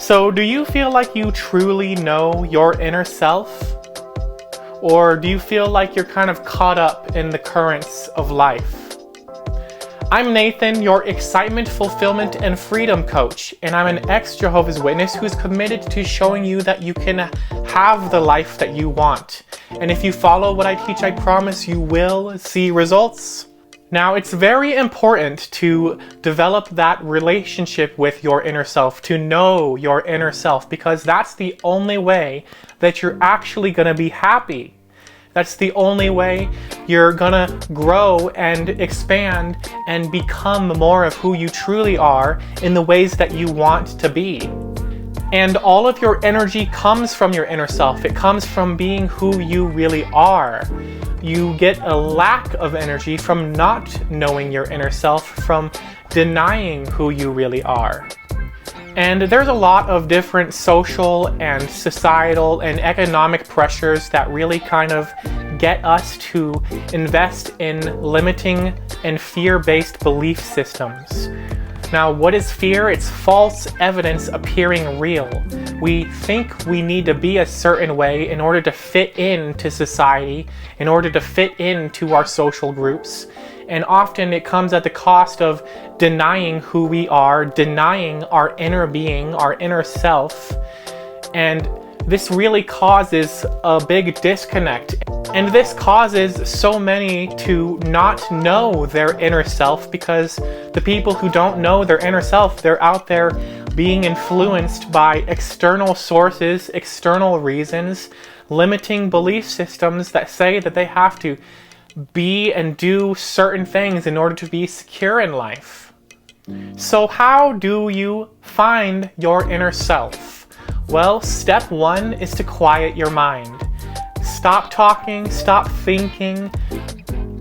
So, do you feel like you truly know your inner self? Or do you feel like you're kind of caught up in the currents of life? I'm Nathan, your excitement, fulfillment, and freedom coach, and I'm an ex-Jehovah's Witness who's committed to showing you that you can have the life that you want. And if you follow what I teach, I promise you will see results. Now, it's very important to develop that relationship with your inner self, to know your inner self, because that's the only way that you're actually going to be happy. That's the only way you're going to grow and expand and become more of who you truly are in the ways that you want to be. And all of your energy comes from your inner self. It comes from being who you really are. You get a lack of energy from not knowing your inner self, from denying who you really are. And there's a lot of different social and societal and economic pressures that really kind of get us to invest in limiting and fear-based belief systems. Now, what is fear? It's false evidence appearing real. We think we need to be a certain way in order to fit into society, in order to fit into our social groups. And often it comes at the cost of denying who we are, denying our inner being, our inner self. And this really causes a big disconnect. And this causes so many to not know their inner self, because the people who don't know their inner self, they're out there being influenced by external sources, external reasons, limiting belief systems that say that they have to be and do certain things in order to be secure in life. So how do you find your inner self? Well, step one is to quiet your mind. Stop talking, stop thinking,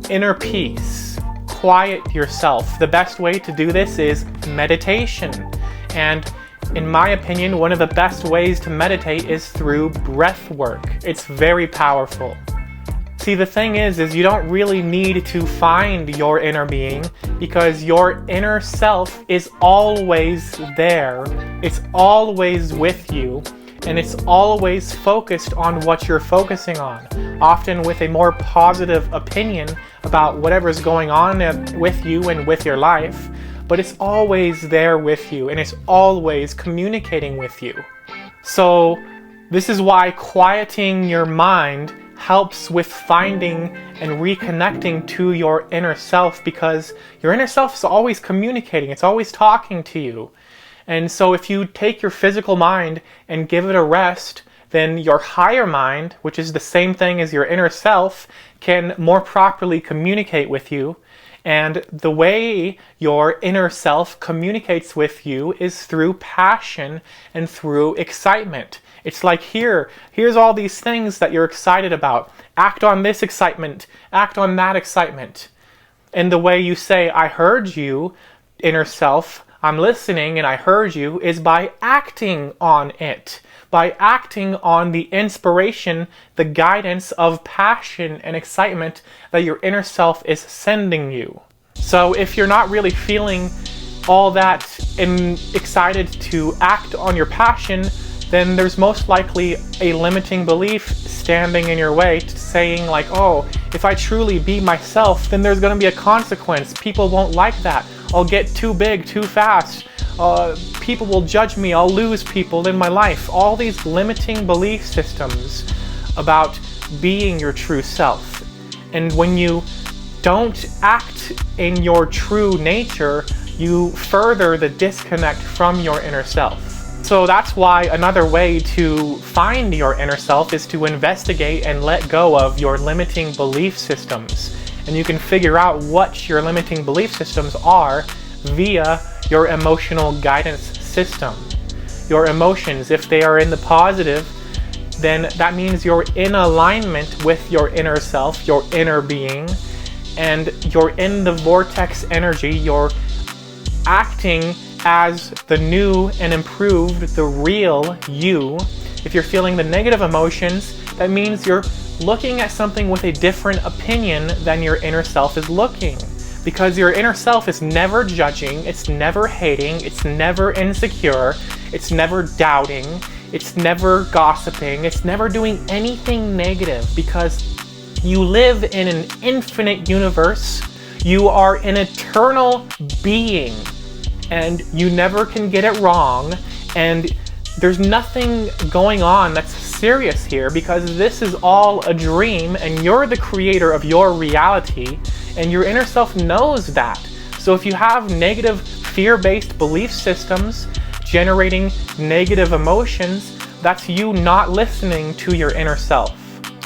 inner peace. Quiet yourself. The best way to do this is meditation. And in my opinion, one of the best ways to meditate is through breath work. It's very powerful. See, the thing is you don't really need to find your inner being, because your inner self is always there. It's always with you, and it's always focused on what you're focusing on, often with a more positive opinion about whatever's going on with you and with your life, but it's always there with you, and it's always communicating with you. So this is why quieting your mind helps with finding and reconnecting to your inner self, because your inner self is always communicating, it's always talking to you. And so if you take your physical mind and give it a rest, then your higher mind, which is the same thing as your inner self, can more properly communicate with you. And the way your inner self communicates with you is through passion and through excitement. It's like here's all these things that you're excited about. Act on this excitement, act on that excitement. And the way you say, I heard you, inner self, I'm listening and I heard you, is by acting on it. By acting on the inspiration, the guidance of passion and excitement that your inner self is sending you. So if you're not really feeling all that excited to act on your passion, then there's most likely a limiting belief standing in your way, saying like, oh, if I truly be myself, then there's going to be a consequence. People won't like that. I'll get too big too fast. People will judge me. I'll lose people in my life. All these limiting belief systems about being your true self. And when you don't act in your true nature, you further the disconnect from your inner self. So that's why another way to find your inner self is to investigate and let go of your limiting belief systems. And you can figure out what your limiting belief systems are via your emotional guidance system. Your emotions, if they are in the positive, then that means you're in alignment with your inner self, your inner being, and you're in the vortex energy. You're acting as the new and improved, the real you. If you're feeling the negative emotions, that means you're looking at something with a different opinion than your inner self is looking. Because your inner self is never judging, it's never hating, it's never insecure, It's never doubting. It's never gossiping. It's never doing anything negative, because you live in an infinite universe. You are an eternal being, and you never can get it wrong. And there's nothing going on that's serious here, because this is all a dream, and you're the creator of your reality, and your inner self knows that. So if you have negative fear-based belief systems generating negative emotions, that's you not listening to your inner self.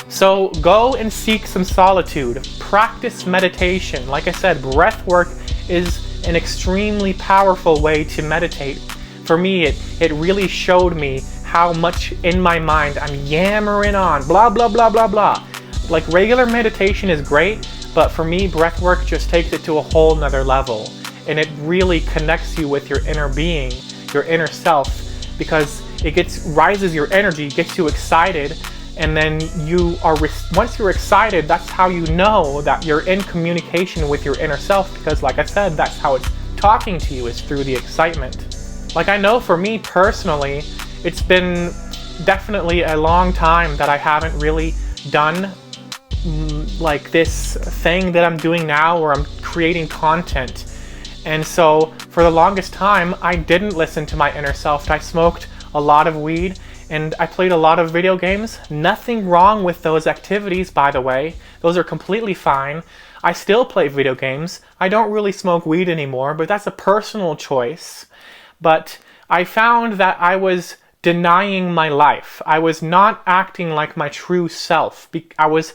So go and seek some solitude, practice meditation. Like I said, breath work is an extremely powerful way to meditate. For me, it really showed me how much in my mind I'm yammering on, blah, blah, blah, blah, blah. Like, regular meditation is great, but for me, breath work just takes it to a whole nother level. And it really connects you with your inner being, your inner self, because it rises your energy, gets you excited, and then once you're excited, that's how you know that you're in communication with your inner self, because like I said, that's how it's talking to you, is through the excitement. Like, I know for me personally, it's been definitely a long time that I haven't really done like this thing that I'm doing now, where I'm creating content. And so for the longest time, I didn't listen to my inner self. I smoked a lot of weed, and I played a lot of video games. Nothing wrong with those activities, by the way. Those are completely fine. I still play video games. I don't really smoke weed anymore, but that's a personal choice. But I found that I was denying my life. I was not acting like my true self. I was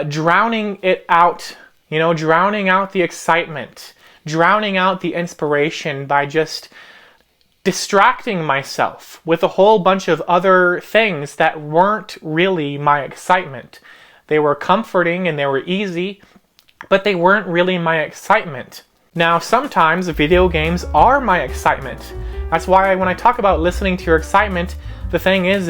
drowning it out, drowning out the excitement, drowning out the inspiration by just distracting myself with a whole bunch of other things that weren't really my excitement. They were comforting and they were easy, but they weren't really my excitement. Now, sometimes video games are my excitement. That's why when I talk about listening to your excitement, the thing is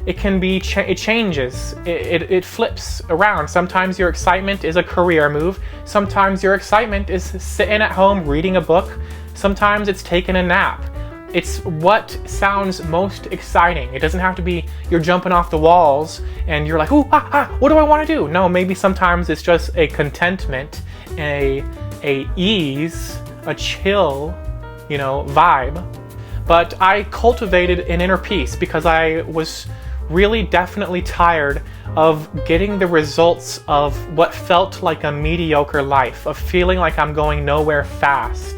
it can be, it changes, it flips around. Sometimes your excitement is a career move. Sometimes your excitement is sitting at home reading a book. Sometimes it's taking a nap. It's what sounds most exciting. It doesn't have to be you're jumping off the walls and you're like, ooh, what do I want to do? No, maybe sometimes it's just a contentment, a ease, a chill, vibe. But I cultivated an inner peace because I was really definitely tired of getting the results of what felt like a mediocre life, of feeling like I'm going nowhere fast.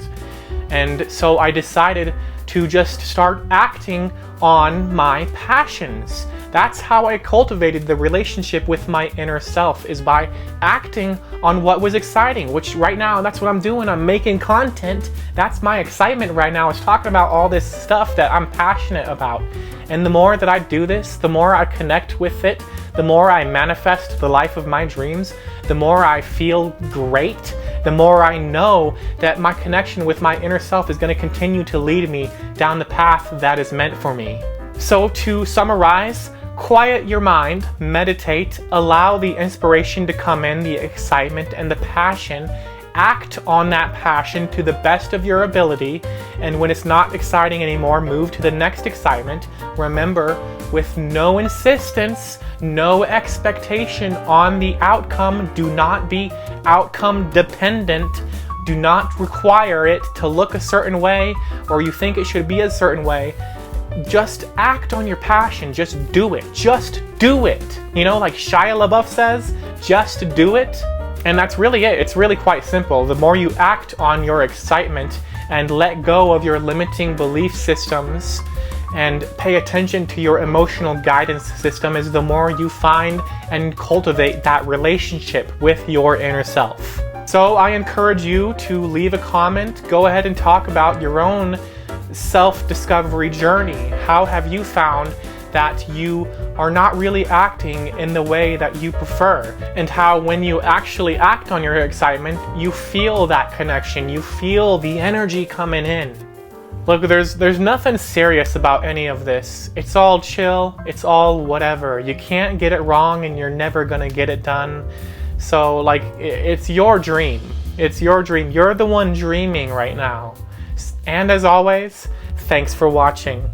And so I decided to just start acting on my passions. That's how I cultivated the relationship with my inner self, is by acting on what was exciting, which right now, that's what I'm doing. I'm making content. That's my excitement right now, is talking about all this stuff that I'm passionate about. And the more that I do this, the more I connect with it, the more I manifest the life of my dreams, the more I feel great, the more I know that my connection with my inner self is going to continue to lead me down the path that is meant for me. So to summarize, quiet your mind, meditate, allow the inspiration to come in, the excitement and the passion. Act on that passion to the best of your ability, and when it's not exciting anymore, move to the next excitement. Remember, with no insistence, no expectation on the outcome. Do not be outcome dependent. Do not require it to look a certain way, or you think it should be a certain way. Just act on your passion. Just do it. Just do it. Like Shia LaBeouf says, just do it. And that's really it. It's really quite simple. The more you act on your excitement and let go of your limiting belief systems and pay attention to your emotional guidance system, is the more you find and cultivate that relationship with your inner self. So I encourage you to leave a comment. Go ahead and talk about your own self-discovery journey. How have you found that you are not really acting in the way that you prefer? And how, when you actually act on your excitement, you feel that connection, you feel the energy coming in. Look, there's nothing serious about any of this. It's all chill, it's all whatever. You can't get it wrong and you're never gonna get it done. So it's your dream. It's your dream. You're the one dreaming right now. And as always, thanks for watching.